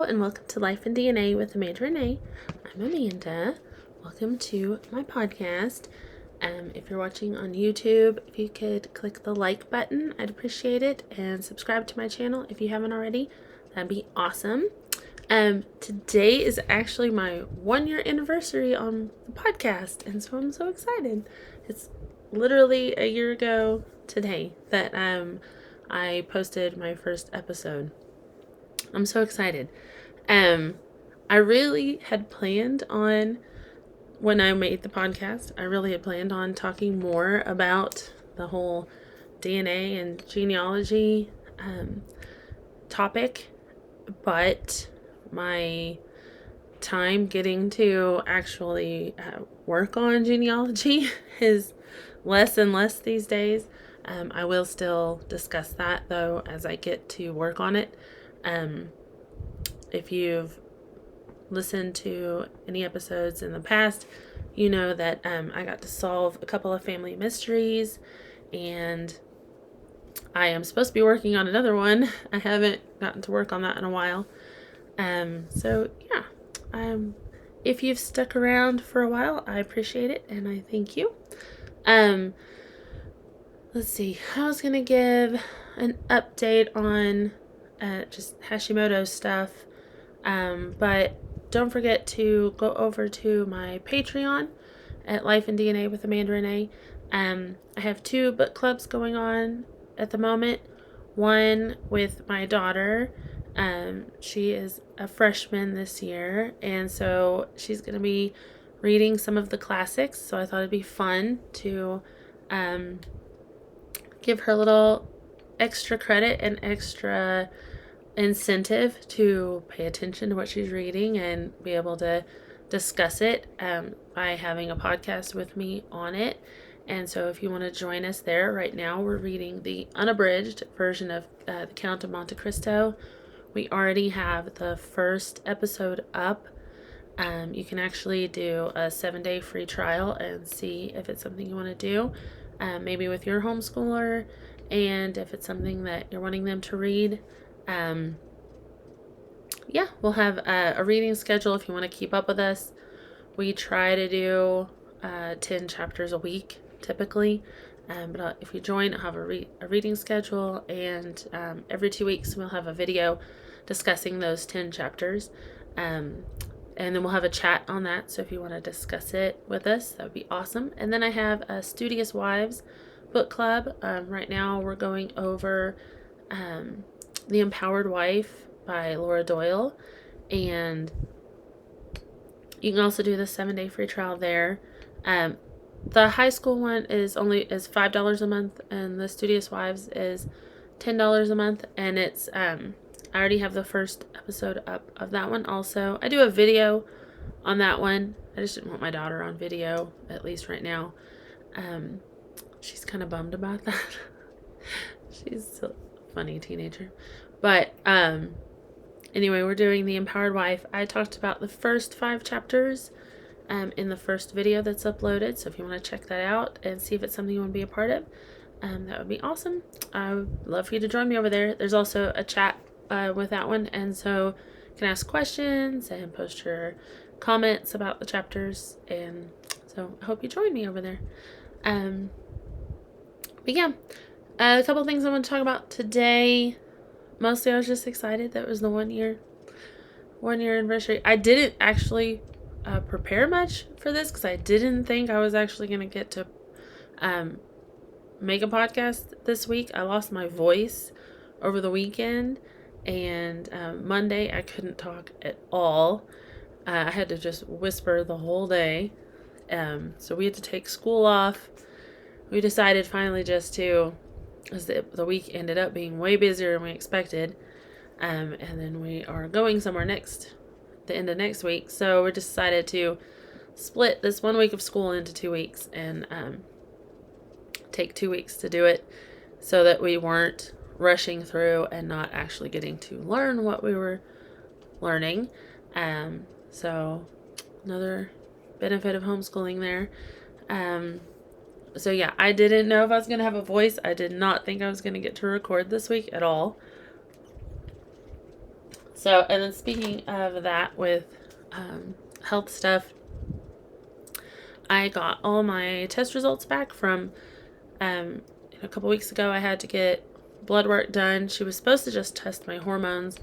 And welcome to Life in DNA with Amanda Renee. I'm Amanda. Welcome to my podcast. If you're watching on YouTube, if you could click the like button, I'd appreciate it, and subscribe to my channel if you haven't already. That'd be awesome. Today is actually my 1-year anniversary on the podcast, and so I'm so excited. It's literally a year ago today that I posted my first episode. I'm so excited. I really had planned on, when I made the podcast, I really had planned on talking more about the whole DNA and genealogy topic, but my time getting to actually work on genealogy is less and less these days. I will still discuss that, though, as I get to work on it. If you've listened to any episodes in the past, you know that I got to solve a couple of family mysteries, and I am supposed to be working on another one. I haven't gotten to work on that in a while. If you've stuck around for a while, I appreciate it, and I thank you. Let's see. I was going to give an update on just Hashimoto stuff, but don't forget to go over to my Patreon at Life in DNA with Amanda Renee. I have 2 book clubs going on at the moment. One with my daughter. She is a freshman this year, and so she's going to be reading some of the classics. So I thought it'd be fun to give her a little extra credit and extra incentive to pay attention to what she's reading and be able to discuss it by having a podcast with me on it. And so if you want to join us there, right now we're reading the unabridged version of The Count of Monte Cristo. We already have the first episode up. You can actually do a 7-day free trial and see if it's something you want to do, maybe with your homeschooler, and if it's something that you're wanting them to read. We'll have a reading schedule if you want to keep up with us. We try to do 10 chapters a week, typically. But if you join, I'll have a reading schedule, and every 2 weeks we'll have a video discussing those 10 chapters. And then we'll have a chat on that, so if you want to discuss it with us, that would be awesome. And then I have a Studious Wives book club. Right now we're going over The Empowered Wife by Laura Doyle, and you can also do the 7-day free trial there. The high school one is $5 a month, and the Studious Wives is $10 a month, and it's I already have the first episode up of that one. Also, I do a video on that one. I just didn't want my daughter on video, at least right now. She's kind of bummed about that. She's a funny teenager. But anyway, we're doing The Empowered Wife. I talked about the first 5 chapters in the first video that's uploaded. So if you want to check that out and see if it's something you want to be a part of, that would be awesome. I would love for you to join me over there. There's also a chat with that one, and so you can ask questions and post your comments about the chapters, and so I hope you join me over there. A couple things I want to talk about today. Mostly I was just excited that it was the 1-year anniversary. I didn't actually prepare much for this because I didn't think I was actually going to get to make a podcast this week. I lost my voice over the weekend, and Monday I couldn't talk at all. I had to just whisper the whole day. So we had to take school off. We decided finally just to, as the week ended up being way busier than we expected. And then we are going somewhere the end of next week. So we decided to split this 1 week of school into 2 weeks and take 2 weeks to do it, so that we weren't rushing through and not actually getting to learn what we were learning. So another benefit of homeschooling there. I didn't know if I was going to have a voice. I did not think I was going to get to record this week at all. So, and then speaking of that with health stuff, I got all my test results back from a couple weeks ago. I had to get blood work done. She was supposed to just test my hormones,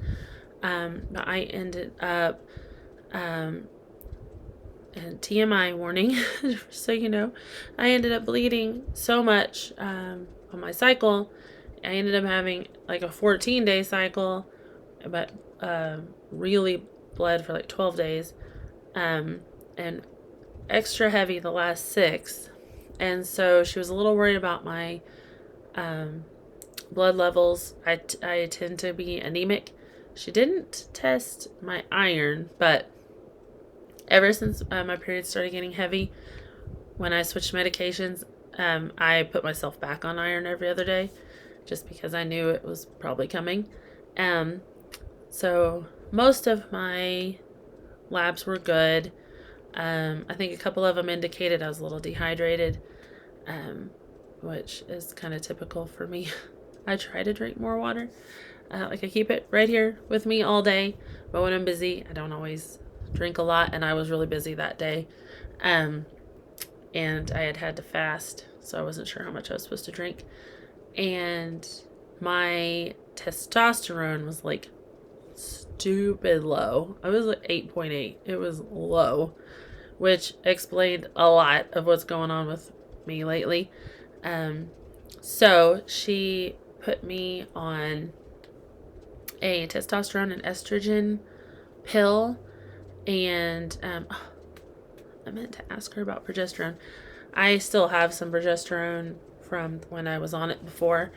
but I ended up, and TMI warning, so you know, I ended up bleeding so much on my cycle. I ended up having like a 14-day cycle, but really bled for like 12 days, and extra heavy the last 6. And so she was a little worried about my blood levels. I tend to be anemic. She didn't test my iron, but ever since my period started getting heavy, when I switched medications, I put myself back on iron every other day just because I knew it was probably coming. So most of my labs were good. I think a couple of them indicated I was a little dehydrated, which is kind of typical for me. I try to drink more water. I keep it right here with me all day, but when I'm busy, I don't always drink a lot, and I was really busy that day. And I had to fast, so I wasn't sure how much I was supposed to drink. And my testosterone was like stupid low. I was like 8.8. It was low, which explained a lot of what's going on with me lately. So she put me on a testosterone and estrogen pill, and I meant to ask her about progesterone. I still have some progesterone from when I was on it before,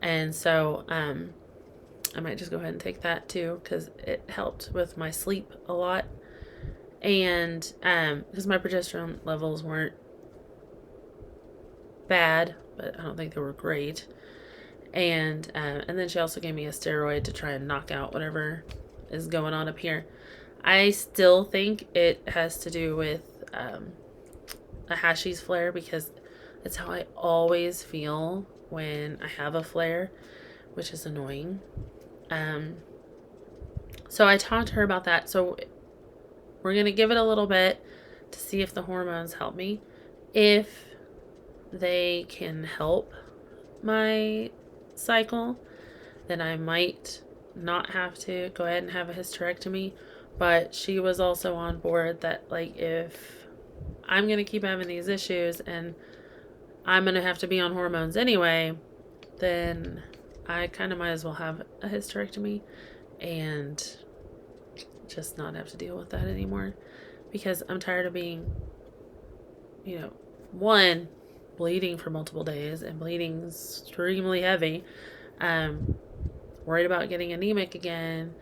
and so I might just go ahead and take that too, because it helped with my sleep a lot. And because my progesterone levels weren't bad, but I don't think they were great. And then she also gave me a steroid to try and knock out whatever is going on up here. I still think it has to do with a Hashimoto's flare, because it's how I always feel when I have a flare, which is annoying. So I talked to her about that. So we're going to give it a little bit to see if the hormones help me. If they can help my cycle, then I might not have to go ahead and have a hysterectomy. But she was also on board that, like, if I'm going to keep having these issues and I'm going to have to be on hormones anyway, then I kind of might as well have a hysterectomy and just not have to deal with that anymore, because I'm tired of being, one, bleeding for multiple days and bleeding extremely heavy, worried about getting anemic again,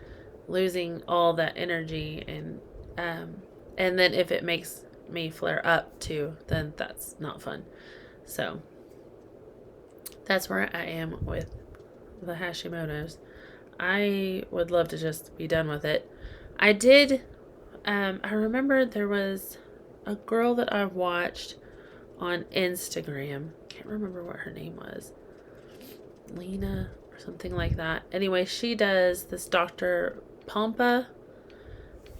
losing all that energy, and then if it makes me flare up too, then that's not fun. So that's where I am with the Hashimoto's. I would love to just be done with it. I did, I remember there was a girl that I watched on Instagram. Can't remember what her name was. Lena or something like that. Anyway, she does this Dr. Pompa.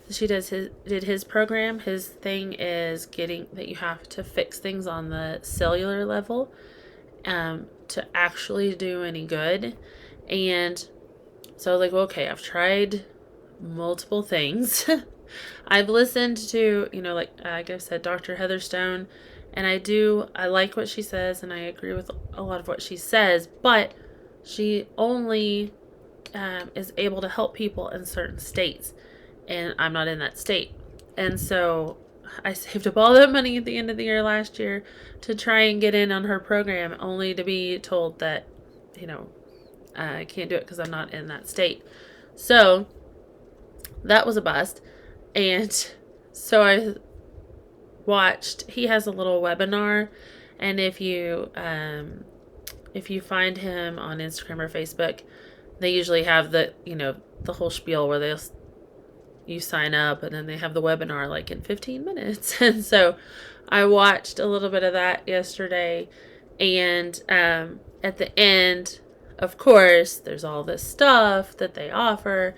She did his program. His thing is getting that you have to fix things on the cellular level to actually do any good. And so I was like, well, okay, I've tried multiple things. I've listened to, like I said, Dr. Heather Stone, and I like what she says, and I agree with a lot of what she says, but she only is able to help people in certain states, and I'm not in that state. And so I saved up all that money at the end of the year last year to try and get in on her program, only to be told that, I can't do it because I'm not in that state. So that was a bust. And so I watched, he has a little webinar, and if you find him on Instagram or Facebook, they usually have the whole spiel where you sign up, and then they have the webinar like in 15 minutes. And so I watched a little bit of that yesterday, and at the end, of course, there's all this stuff that they offer,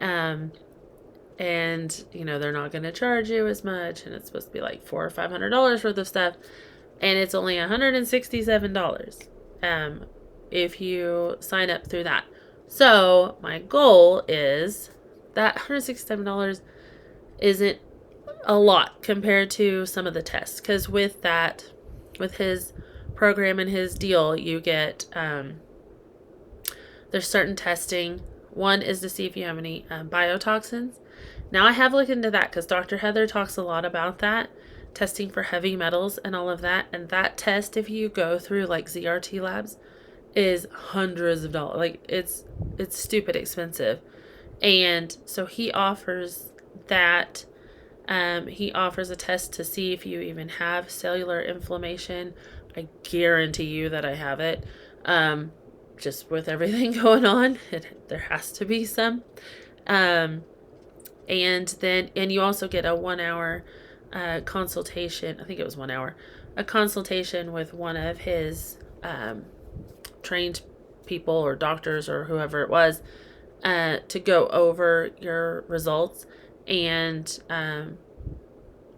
And, they're not going to charge you as much. And it's supposed to be like $400 or $500 worth of stuff. And it's only $167 if you sign up through that. So my goal is that $167 isn't a lot compared to some of the tests. Because with his program and his deal, you get, there's certain testing. One is to see if you have any biotoxins. Now, I have looked into that because Dr. Heather talks a lot about that, testing for heavy metals and all of that. And that test, if you go through like ZRT labs, is hundreds of dollars. Like, it's stupid expensive. And so he offers that. He offers a test to see if you even have cellular inflammation. I guarantee you that I have it. Just with everything going on, there has to be some. And you also get a 1 hour consultation. I think it was 1 hour. A consultation with one of his trained people or doctors or whoever it was to go over your results and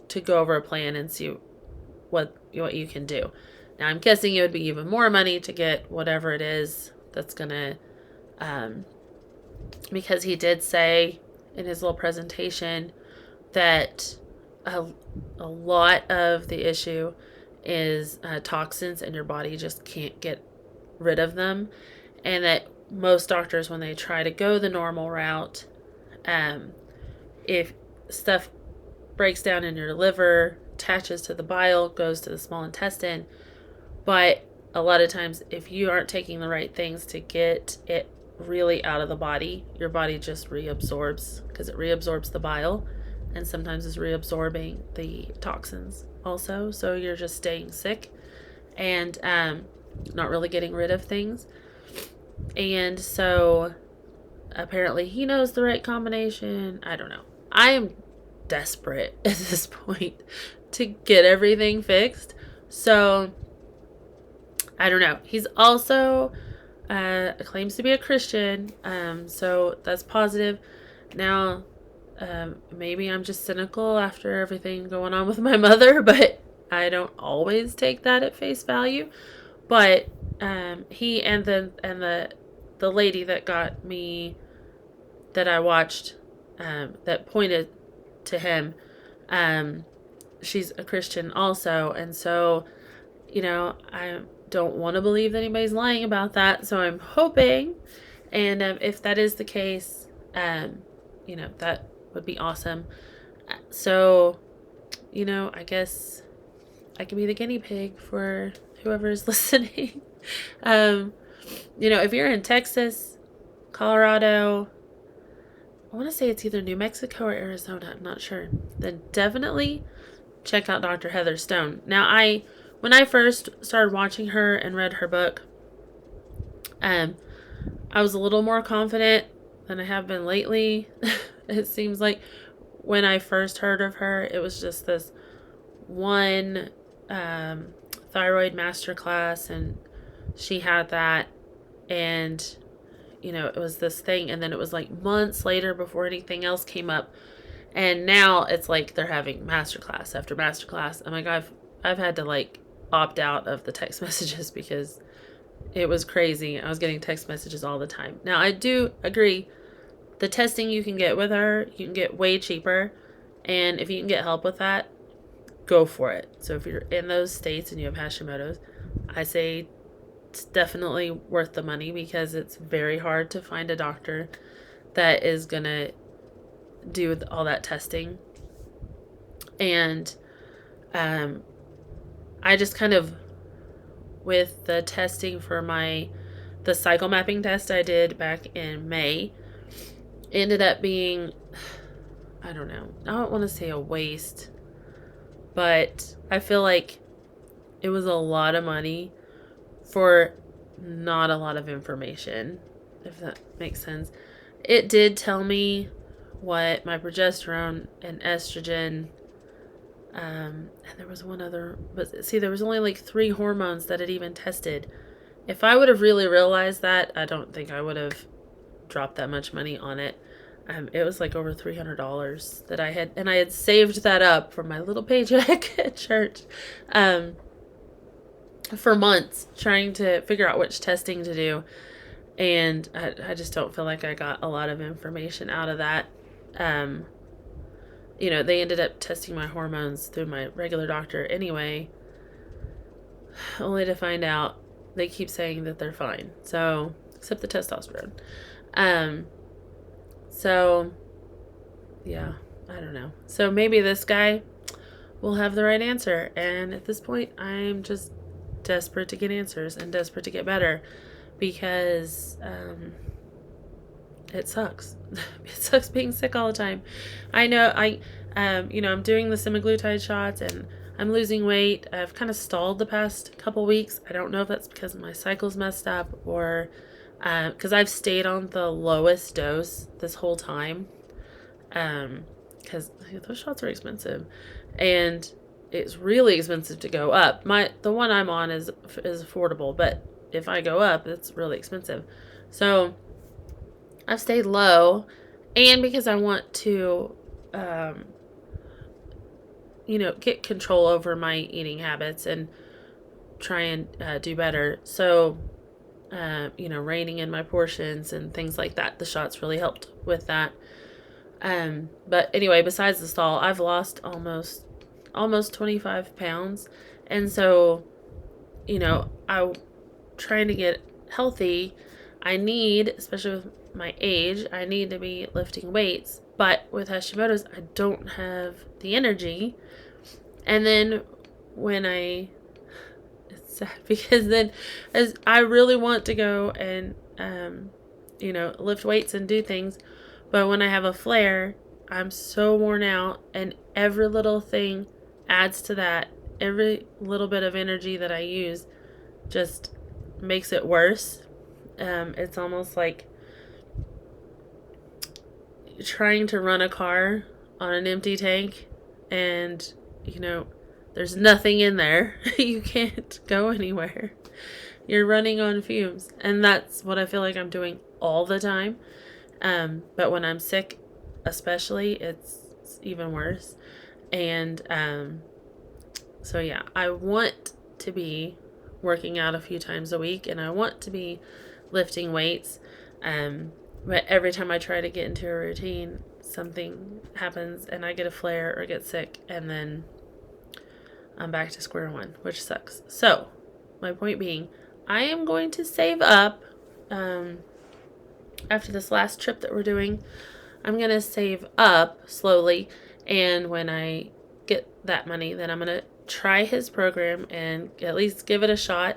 to go over a plan and see what you can do. Now, I'm guessing it would be even more money to get whatever it is that's going to, because he did say in his little presentation that a lot of the issue is toxins and your body just can't get rid of them. And that most doctors, when they try to go the normal route, if stuff breaks down in your liver, attaches to the bile, goes to the small intestine. But a lot of times, if you aren't taking the right things to get it really out of the body, your body just reabsorbs, because it reabsorbs the bile and sometimes is reabsorbing the toxins also. So you're just staying sick and not really getting rid of things. And so apparently he knows the right combination. I don't know. I am desperate at this point to get everything fixed. So I don't know. He's also claims to be a Christian. So that's positive. Now, maybe I'm just cynical after everything going on with my mother, but I don't always take that at face value. But he and the lady that got me, that I watched, that pointed to him, she's a Christian also. And so, I don't want to believe that anybody's lying about that. So I'm hoping, and if that is the case, that would be awesome. So, I guess I can be the guinea pig for whoever's listening. If you're in Texas, Colorado, I want to say it's either New Mexico or Arizona, I'm not sure, then definitely check out Dr. Heather Stone. Now, when I first started watching her and read her book, I was a little more confident than I have been lately. It seems like when I first heard of her, it was just this one thyroid masterclass, and she had that, and it was this thing, and then it was like months later before anything else came up, and now it's like they're having masterclass after masterclass. I'm like, I've had to like opt out of the text messages because it was crazy. I was getting text messages all the time. Now, I do agree, the testing you can get with her, you can get way cheaper, and if you can get help with that, go for it. So if you're in those states and you have Hashimoto's, I say it's definitely worth the money, because it's very hard to find a doctor that is going to do all that testing. And I just kind of, with the testing for the cycle mapping test I did back in May, ended up being, I don't know, I don't want to say a waste, but I feel like it was a lot of money for not a lot of information, if that makes sense. It did tell me what my progesterone and estrogen, and there was one other, but see, there was only like 3 hormones that it even tested. If I would have really realized that, I don't think I would have dropped that much money on it. It was like over $300 that I had saved that up from my little paycheck at church, for months trying to figure out which testing to do. And I just don't feel like I got a lot of information out of that. They ended up testing my hormones through my regular doctor anyway, only to find out they keep saying that they're fine. So, except the testosterone. So, yeah, I don't know. So maybe this guy will have the right answer. And at this point, I'm just desperate to get answers and desperate to get better, because it sucks. It sucks being sick all the time. I know I'm doing the semaglutide shots and I'm losing weight. I've kind of stalled the past couple weeks. I don't know if that's because my cycle's messed up or because I've stayed on the lowest dose this whole time. Because those shots are expensive, and it's really expensive to go up. The one I'm on is affordable, but if I go up, it's really expensive. So I've stayed low, and because I want to, get control over my eating habits and try and do better. So, reining in my portions and things like that. The shots really helped with that. But anyway, besides the stall, I've lost almost 25 pounds. And so, I'm trying to get healthy. I need, especially with my age, I need to be lifting weights. But with Hashimoto's, I don't have the energy. And then it's sad because then as I really want to go and, lift weights and do things. But when I have a flare, I'm so worn out, and every little thing adds to that. Every little bit of energy that I use just makes it worse. It's almost like trying to run a car on an empty tank, and, there's nothing in there. You can't go anywhere. You're running on fumes. And that's what I feel like I'm doing all the time. But when I'm sick, especially, it's even worse. And so yeah, I want to be working out a few times a week, and I want to be lifting weights. But every time I try to get into a routine, something happens and I get a flare or get sick, and then I'm back to square one, which sucks. So my point being, I am going to save up. After this last trip that we're doing, I'm going to save up slowly. And when I get that money, then I'm going to try his program and at least give it a shot.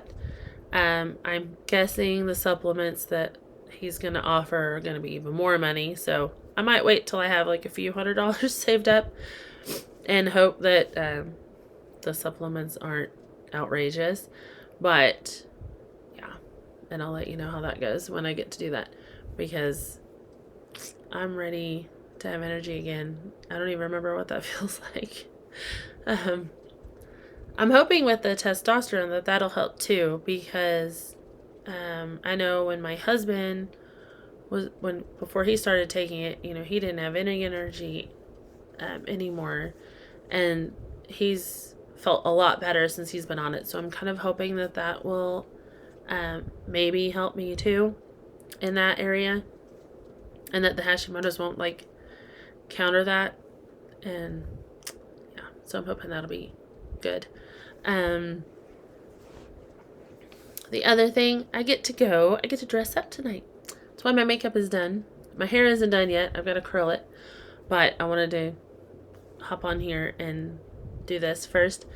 I'm guessing the supplements that he's going to offer are going to be even more money. So I might wait till I have like a few $100s saved up and hope that the supplements aren't outrageous. But yeah, and I'll let you know how that goes when I get to do that, because I'm ready to have energy again. I don't even remember what that feels like. I'm hoping with the testosterone that'll help too, because I know when my husband before he started taking it, he didn't have any energy anymore, and he's felt a lot better since he's been on it. So I'm kind of hoping that will maybe help me too in that area, and that the Hashimoto's won't counter that. And yeah, so I'm hoping that'll be good. The other thing, I get to dress up tonight. That's why my makeup is done. My hair isn't done yet. I've got to curl it, but I wanted to hop on here and do this first.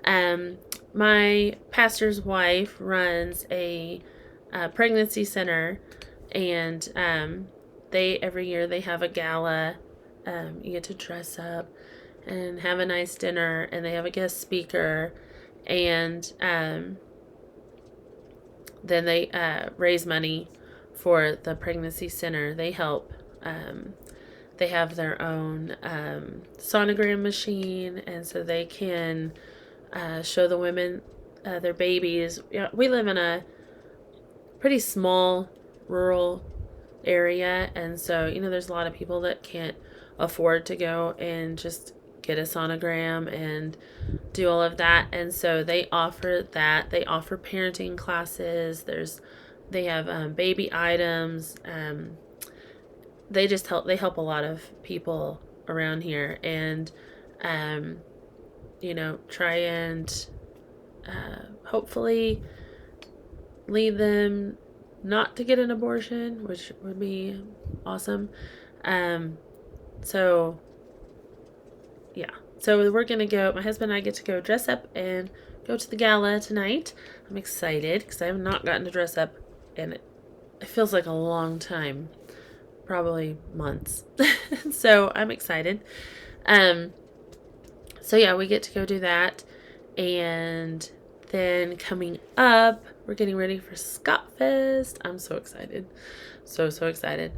My pastor's wife runs a pregnancy center, and every year they have a gala. You get to dress up and have a nice dinner, and they have a guest speaker, and then they raise money for the pregnancy center. They help. They have their own sonogram machine, and so they can show the women their babies. We live in a pretty small rural area. And so, there's a lot of people that can't afford to go and just get a sonogram and do all of that. And so they offer that. They offer parenting classes. They have baby items. They help a lot of people around here, and try and hopefully lead them not to get an abortion, which would be awesome. So yeah, so we're gonna go. My husband and I get to go dress up and go to the gala tonight. I'm excited because I have not gotten to dress up, and it feels like a long time, probably months. So I'm excited. So yeah, we get to go do that. And then coming up, we're getting ready for Scott Fest. I'm so excited. So excited.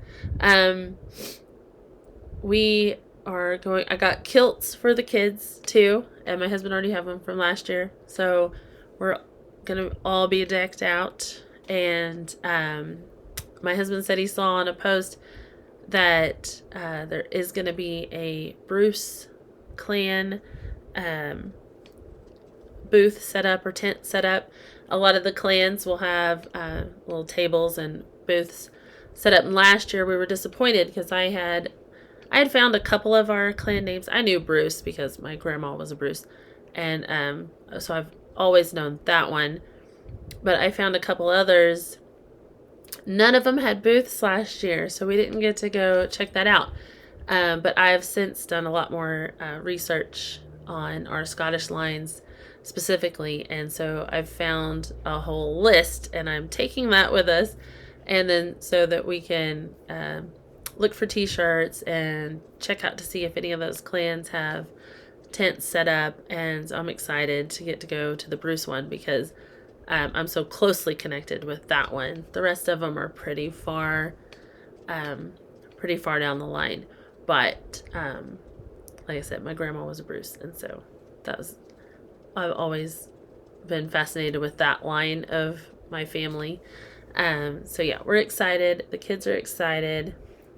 We are going, I got kilts for the kids too. And my husband already have them from last year. So we're going to all be decked out. And my husband said he saw on a post that there is going to be a Bruce clan booth set up or tent set up. A lot of the clans will have little tables and booths set up. And last year we were disappointed because I had found a couple of our clan names. I knew Bruce because my grandma was a Bruce, and so I've always known that one. But I found a couple others. None of them had booths last year, so we didn't get to go check that out. But I've since done a lot more research on our Scottish lines specifically, and so I've found a whole list, and I'm taking that with us, and then so that we can look for t-shirts and check out to see if any of those clans have tents set up. And so I'm excited to get to go to the Bruce one because I'm so closely connected with that one. The rest of them are pretty far down the line. But like I said, my grandma was a Bruce, and so I've always been fascinated with that line of my family. So yeah, we're excited. The kids are excited.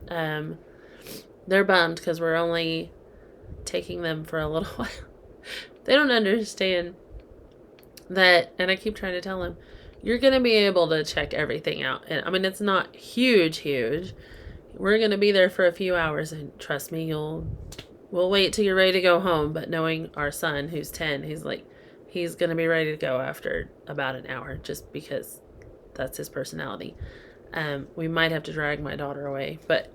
They're bummed because we're only taking them for a little while. They don't understand that, and I keep trying to tell them, you're going to be able to check everything out. And I mean, it's not huge. We're going to be there for a few hours, and trust me, we'll wait till you're ready to go home. But knowing our son, who's 10, he's going to be ready to go after about an hour, just because that's his personality. We might have to drag my daughter away, but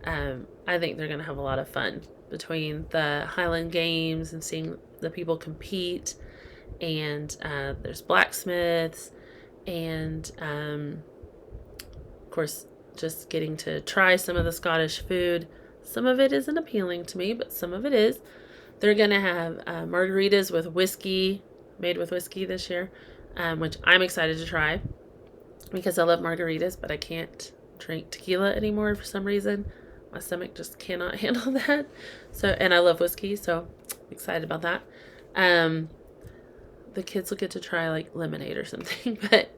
I think they're going to have a lot of fun between the Highland Games and seeing the people compete. And there's blacksmiths, and of course, just getting to try some of the Scottish food. Some of it isn't appealing to me, but some of it is. They're going to have margaritas with whiskey, made with whiskey this year, which I'm excited to try because I love margaritas, but I can't drink tequila anymore for some reason. My stomach just cannot handle that. So, and I love whiskey, so I'm excited about that. The kids will get to try like lemonade or something, but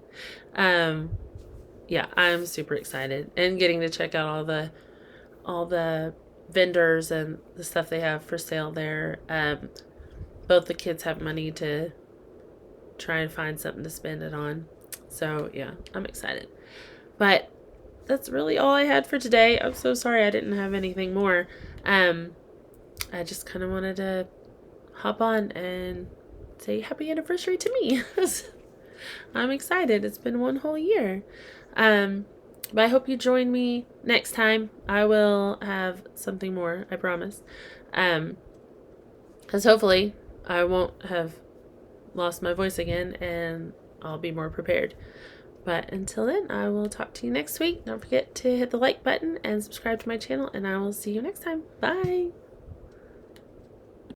yeah, I'm super excited, and getting to check out all the vendors and the stuff they have for sale there. Both the kids have money to try and find something to spend it on. So yeah, I'm excited. But that's really all I had for today. I'm so sorry I didn't have anything more. I just kind of wanted to hop on and say happy anniversary to me. I'm excited. It's been one whole year. But I hope you join me next time. I will have something more, I promise. Because hopefully I won't have lost my voice again, and I'll be more prepared. But until then, I will talk to you next week. Don't forget to hit the like button and subscribe to my channel, and I will see you next time. Bye!